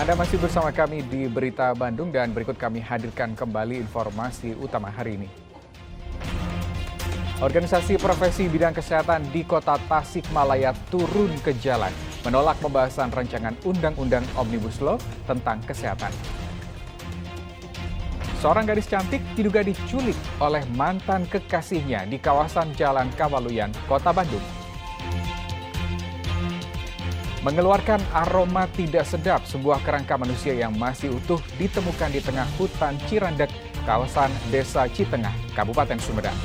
Anda masih bersama kami di Berita Bandung dan berikut kami hadirkan kembali informasi utama hari ini. Organisasi profesi bidang kesehatan di Kota Tasikmalaya turun ke jalan menolak pembahasan rancangan Undang-Undang Omnibus Law tentang kesehatan. Seorang gadis cantik diduga diculik oleh mantan kekasihnya di kawasan Jalan Kawaluyan, Kota Bandung. Mengeluarkan aroma tidak sedap, sebuah kerangka manusia yang masih utuh ditemukan di tengah hutan Cirandek, kawasan Desa Citengah, Kabupaten Sumedang.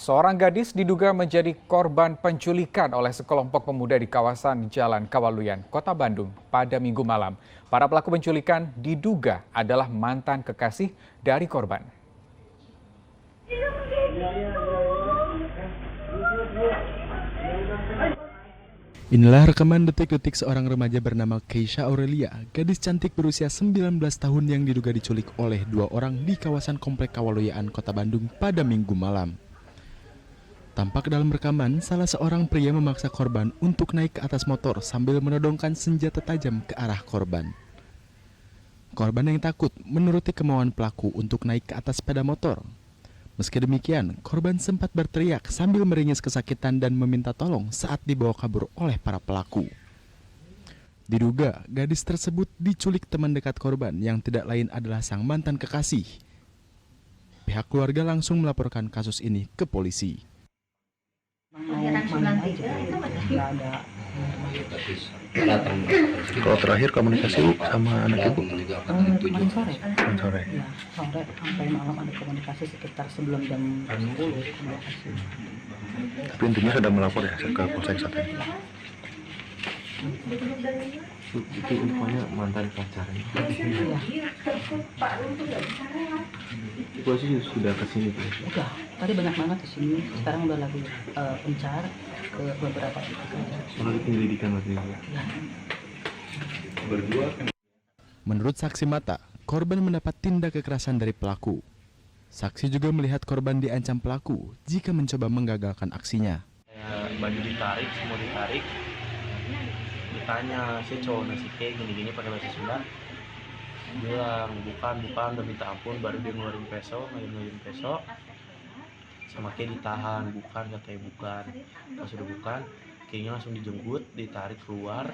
Seorang gadis diduga menjadi korban penculikan oleh sekelompok pemuda di kawasan Jalan Kawaluyan, Kota Bandung pada Minggu malam. Para pelaku penculikan diduga adalah mantan kekasih dari korban. Inilah rekaman detik-detik seorang remaja bernama Keisha Aurelia, gadis cantik berusia 19 tahun yang diduga diculik oleh dua orang di kawasan Komplek Kawaluyan, Kota Bandung pada Minggu malam. Tampak dalam rekaman, salah seorang pria memaksa korban untuk naik ke atas motor sambil menodongkan senjata tajam ke arah korban. Korban yang takut menuruti kemauan pelaku untuk naik ke atas sepeda motor. Meski demikian, korban sempat berteriak sambil meringis kesakitan dan meminta tolong saat dibawa kabur oleh para pelaku. Diduga, gadis tersebut diculik teman dekat korban yang tidak lain adalah sang mantan kekasih. Pihak keluarga langsung melaporkan kasus ini ke polisi. Kalau terakhir komunikasi sama anak ibu? Kemarin sore. Sore. Ya, sore sampai malam ada komunikasi sekitar sebelum jam 10 komunikasi. Tapi intinya sudah melapor ya ke Polsek Sate. Itu infonya mantan pacarnya. Iya. Polisi sudah ke sini tuh. Udah, tadi banyak banget di sini. Sekarang udah lagi pencar ke beberapa titik aja. Lagi penyelidikan waktu itu. Ya. Berdua kan. Menurut saksi mata, korban mendapat tindak kekerasan dari pelaku. Saksi juga melihat korban diancam pelaku jika mencoba menggagalkan aksinya. Baju ditarik, semua ditarik. Ditanya si cowok nasi kayak gini-gini pakai bahasa Sunda. Bilang bukan udah minta ampun, baru dia ngeluarin peso. Sama kayak ditahan, bukan katanya bukan. Pas udah bukan, kayaknya langsung dijemput, ditarik keluar.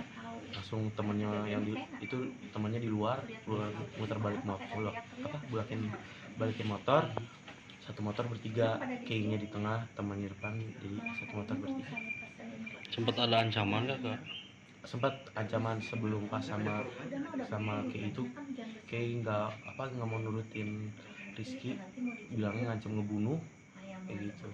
Langsung temennya yang temannya di luar muter balik motor, balikin motor. Satu motor bertiga, kayaknya di tengah, temannya depan, jadi satu motor bertiga. Sempat ada ancaman nggak? Sempat ancaman sebelum pas sama kayak itu, kayak nggak mau nurutin Rizky, bilangnya ngancam ngebunuh kayak gitu.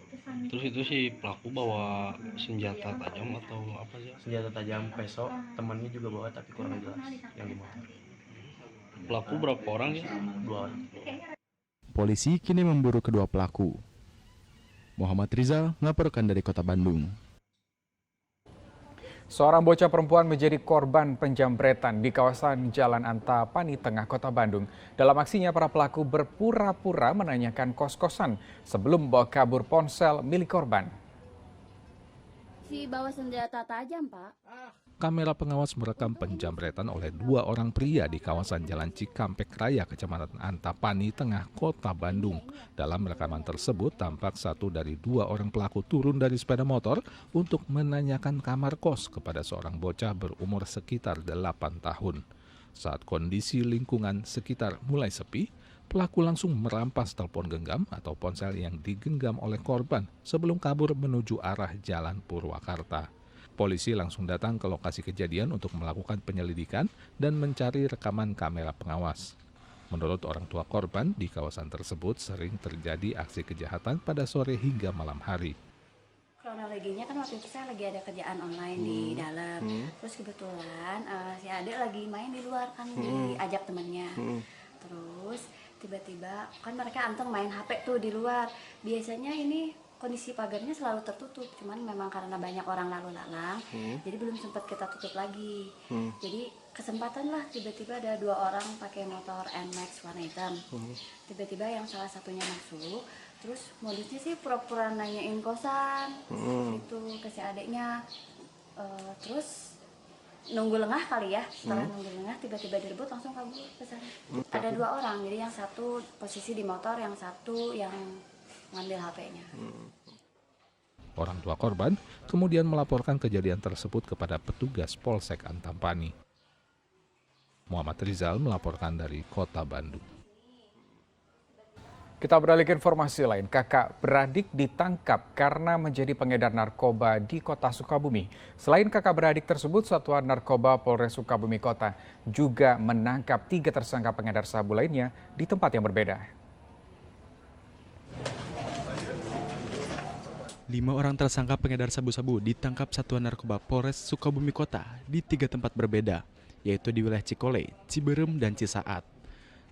Terus itu si pelaku bawa senjata tajam atau apa sih? Senjata tajam peso, temannya juga bawa tapi kurang jelas yang di motor. Pelaku berapa orang ya? 2 orang. Polisi kini memburu kedua pelaku. Muhammad Rizal melaporkan dari Kota Bandung. Seorang bocah perempuan menjadi korban penjamretan di kawasan Jalan Antapani, Tengah Kota Bandung. Dalam aksinya, para pelaku berpura-pura menanyakan kos-kosan sebelum membawa kabur ponsel milik korban. Si bawa senjata tajam, Pak. Kamera pengawas merekam penjamretan oleh dua orang pria di kawasan Jalan Cikampek Raya, Kecamatan Antapani, Tengah Kota Bandung. Dalam rekaman tersebut, tampak satu dari dua orang pelaku turun dari sepeda motor untuk menanyakan kamar kos kepada seorang bocah berumur sekitar 8 tahun. Saat kondisi lingkungan sekitar mulai sepi, pelaku langsung merampas telepon genggam atau ponsel yang digenggam oleh korban sebelum kabur menuju arah Jalan Purwakarta. Polisi langsung datang ke lokasi kejadian untuk melakukan penyelidikan dan mencari rekaman kamera pengawas. Menurut orang tua korban, di kawasan tersebut sering terjadi aksi kejahatan pada sore hingga malam hari. Kronologinya kan waktu itu saya lagi ada kerjaan online di dalam. Terus kebetulan si adik lagi main di luar kan, diajak temannya. Terus tiba-tiba kan mereka anteng main HP tuh di luar. Biasanya ini kondisi pagarnya selalu tertutup, cuman memang karena banyak orang lalu lalang, jadi belum sempat kita tutup lagi. Jadi kesempatan lah, tiba-tiba ada dua orang pakai motor NMAX warna hitam. Tiba-tiba yang salah satunya masuk, Terus modusnya sih pura-pura nanyain kosan gitu ke si adeknya. Terus nunggu lengah kali ya, setelah nunggu lengah tiba-tiba direbut langsung kabur ke sana. Ada 2 orang, jadi yang satu posisi di motor, yang satu yang ngambil HP-nya. Orang tua korban kemudian melaporkan kejadian tersebut kepada petugas Polsek Antapani. Muhammad Rizal melaporkan dari Kota Bandung. Kita beralih ke informasi lain. Kakak beradik ditangkap karena menjadi pengedar narkoba di Kota Sukabumi. Selain kakak beradik tersebut, Satuan Narkoba Polres Sukabumi Kota juga menangkap 3 tersangka pengedar sabu lainnya di tempat yang berbeda. 5 orang tersangka pengedar sabu-sabu ditangkap Satuan Narkoba Polres Sukabumi Kota di 3 tempat berbeda, yaitu di wilayah Cikole, Ciberem, dan Cisaat.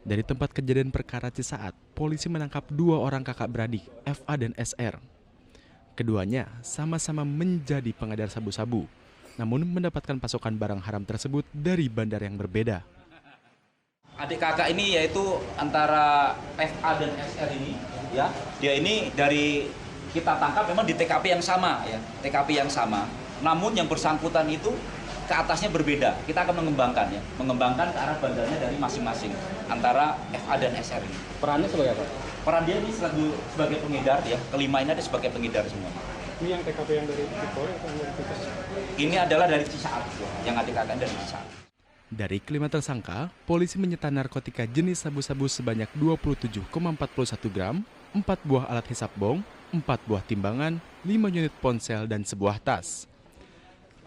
Dari tempat kejadian perkara Cisaat, polisi menangkap 2 orang kakak beradik, FA dan SR. Keduanya sama-sama menjadi pengedar sabu-sabu, namun mendapatkan pasokan barang haram tersebut dari bandar yang berbeda. Adik kakak ini yaitu antara FA dan SR ini, ya, dia ini dari kita tangkap memang di TKP yang sama, ya, TKP yang sama. Namun yang bersangkutan itu ke atasnya berbeda. Kita akan mengembangkan ke arah bandarnya dari masing-masing antara FA dan SR ini. Perannya sebagai apa? Peran dia ini sebagai pengedar, ya. Kelima ini ada sebagai pengedar semua. Ini yang TKP yang dari Cikole atau dari Cisaat? Ini adalah dari Cisaat, yang adik kakak dari Cisaat. Dari kelima tersangka, polisi menyita narkotika jenis sabu-sabu sebanyak 27,41 gram, 4 buah alat hisap bong, 4 buah timbangan, 5 unit ponsel, dan sebuah tas.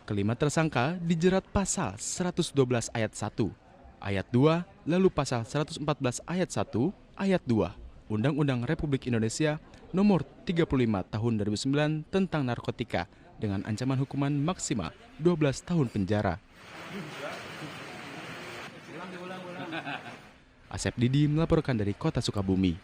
Kelima tersangka dijerat pasal 112 ayat 1, ayat 2, lalu pasal 114 ayat 1, ayat 2, Undang-Undang Republik Indonesia Nomor 35 Tahun 2009 tentang narkotika dengan ancaman hukuman maksimal 12 tahun penjara. Asep Didi melaporkan dari Kota Sukabumi.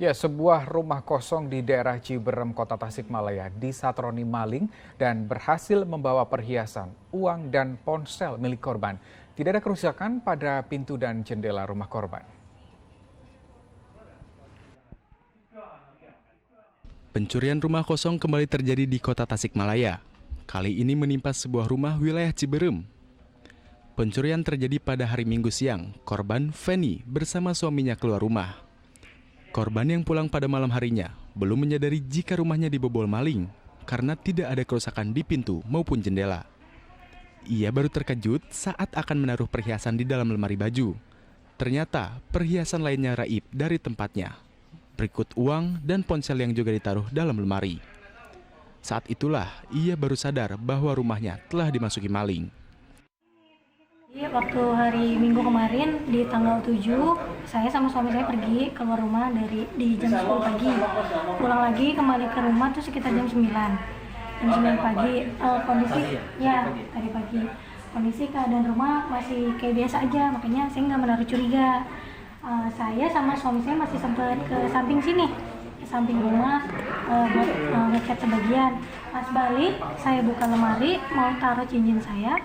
Ya, sebuah rumah kosong di daerah Ciberem, Kota Tasikmalaya disatroni maling dan berhasil membawa perhiasan, uang, dan ponsel milik korban. Tidak ada kerusakan pada pintu dan jendela rumah korban. Pencurian rumah kosong kembali terjadi di Kota Tasikmalaya. Kali ini menimpa sebuah rumah wilayah Ciberem. Pencurian terjadi pada hari Minggu siang. Korban Feni bersama suaminya keluar rumah. Korban yang pulang pada malam harinya belum menyadari jika rumahnya dibobol maling karena tidak ada kerusakan di pintu maupun jendela. Ia baru terkejut saat akan menaruh perhiasan di dalam lemari baju. Ternyata perhiasan lainnya raib dari tempatnya. Berikut uang dan ponsel yang juga ditaruh dalam lemari. Saat itulah ia baru sadar bahwa rumahnya telah dimasuki maling. Waktu hari Minggu kemarin di tanggal 7, saya sama suami saya pergi keluar rumah di jam 10 pagi. Pulang lagi kembali ke rumah tuh sekitar jam 9. Jam 9 pagi, tadi pagi. Kondisi keadaan rumah masih kayak biasa aja, makanya saya nggak menaruh curiga. Saya sama suami saya masih sempat ke samping sini, ke samping rumah buat ngecek sebagian. Pas balik, saya buka lemari, mau taruh cincin saya.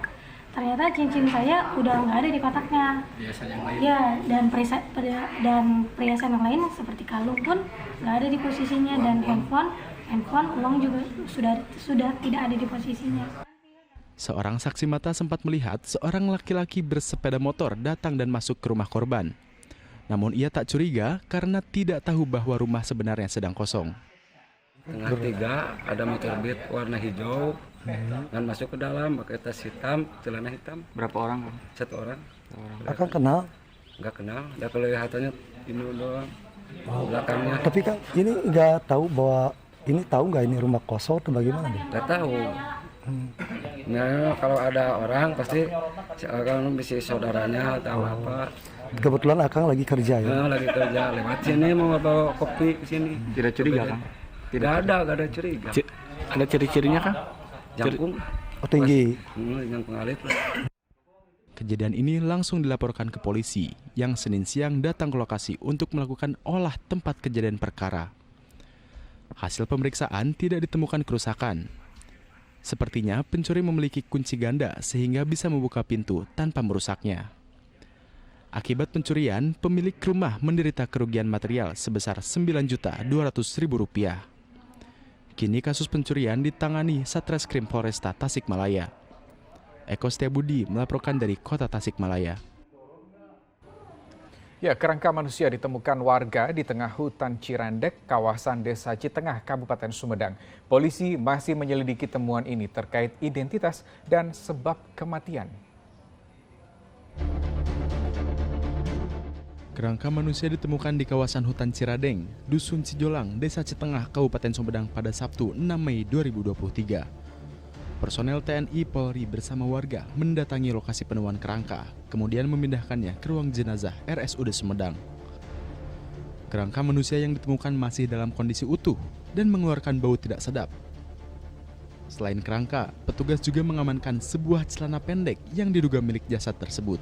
Ternyata cincin saya udah nggak ada di kotaknya. Ya, dan perhiasan yang lain seperti kalung pun nggak ada di posisinya, dan handphone uang juga sudah tidak ada di posisinya. Seorang saksi mata sempat melihat seorang laki-laki bersepeda motor datang dan masuk ke rumah korban. Namun ia tak curiga karena tidak tahu bahwa rumah sebenarnya sedang kosong. Tengah 3 ada motor Beat warna hijau dan masuk ke dalam pakai tas hitam, celana hitam. Berapa orang? 1 orang. Akang kenal? Nggak kenal, udah kelihatannya ini doang. Belakangnya. Tapi kan ini nggak tahu bahwa tahu nggak ini rumah kosong atau bagaimana? Nggak tahu. Nah, kalau ada orang pasti akan bisa saudaranya atau apa. Kebetulan Akang lagi kerja ya? Nah, lagi kerja, lewat sini mau bawa kopi ke sini. Tidak curiga kan? Tidak ada curiga. Ada ciri-cirinya kan? Jangkung. Oh, tinggi. Jangkung alit lah. Kejadian ini langsung dilaporkan ke polisi yang Senin siang datang ke lokasi untuk melakukan olah tempat kejadian perkara. Hasil pemeriksaan tidak ditemukan kerusakan. Sepertinya pencuri memiliki kunci ganda sehingga bisa membuka pintu tanpa merusaknya. Akibat pencurian, pemilik rumah menderita kerugian material sebesar Rp9.200.000. Kini kasus pencurian ditangani Satreskrim Polresta Tasikmalaya. Eko Setiabudi melaporkan dari Kota Tasikmalaya. Ya, kerangka manusia ditemukan warga di tengah hutan Cirandek, kawasan Desa Citengah, Kabupaten Sumedang. Polisi masih menyelidiki temuan ini terkait identitas dan sebab kematian. Kerangka manusia ditemukan di kawasan hutan Ciradeng, Dusun Cijolang, Desa Citengah, Kabupaten Sumedang pada Sabtu 6 Mei 2023. Personel TNI Polri bersama warga mendatangi lokasi penemuan kerangka, kemudian memindahkannya ke ruang jenazah RSUD Sumedang. Kerangka manusia yang ditemukan masih dalam kondisi utuh dan mengeluarkan bau tidak sedap. Selain kerangka, petugas juga mengamankan sebuah celana pendek yang diduga milik jasad tersebut.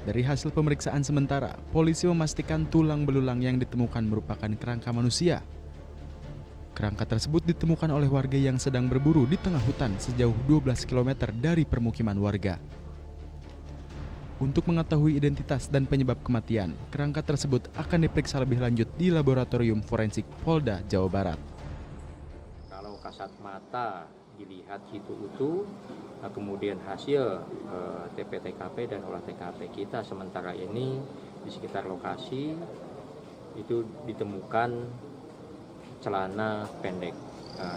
Dari hasil pemeriksaan sementara, polisi memastikan tulang belulang yang ditemukan merupakan kerangka manusia. Kerangka tersebut ditemukan oleh warga yang sedang berburu di tengah hutan sejauh 12 km dari permukiman warga. Untuk mengetahui identitas dan penyebab kematian, kerangka tersebut akan diperiksa lebih lanjut di Laboratorium Forensik Polda Jawa Barat. Kalau kasat mata dilihat itu utuh, kemudian hasil TP-TKP dan olah TKP kita sementara ini di sekitar lokasi itu ditemukan celana pendek.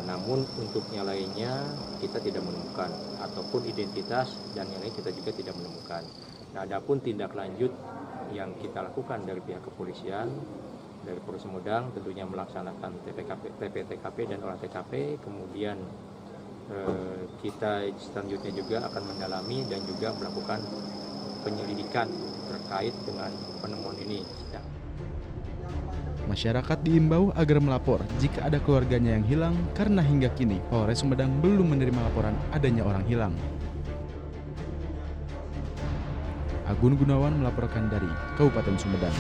Namun untuk yang lainnya kita tidak menemukan, ataupun identitas dan yang lain kita juga tidak menemukan. Nah, adapun tindak lanjut yang kita lakukan dari pihak kepolisian, dari Polres Sumedang tentunya melaksanakan TP-TKP dan olah TKP, kemudian kita selanjutnya juga akan mendalami dan juga melakukan penyelidikan terkait dengan penemuan ini. Masyarakat diimbau agar melapor jika ada keluarganya yang hilang karena hingga kini Polres Sumedang belum menerima laporan adanya orang hilang. Agun Gunawan melaporkan dari Kabupaten Sumedang.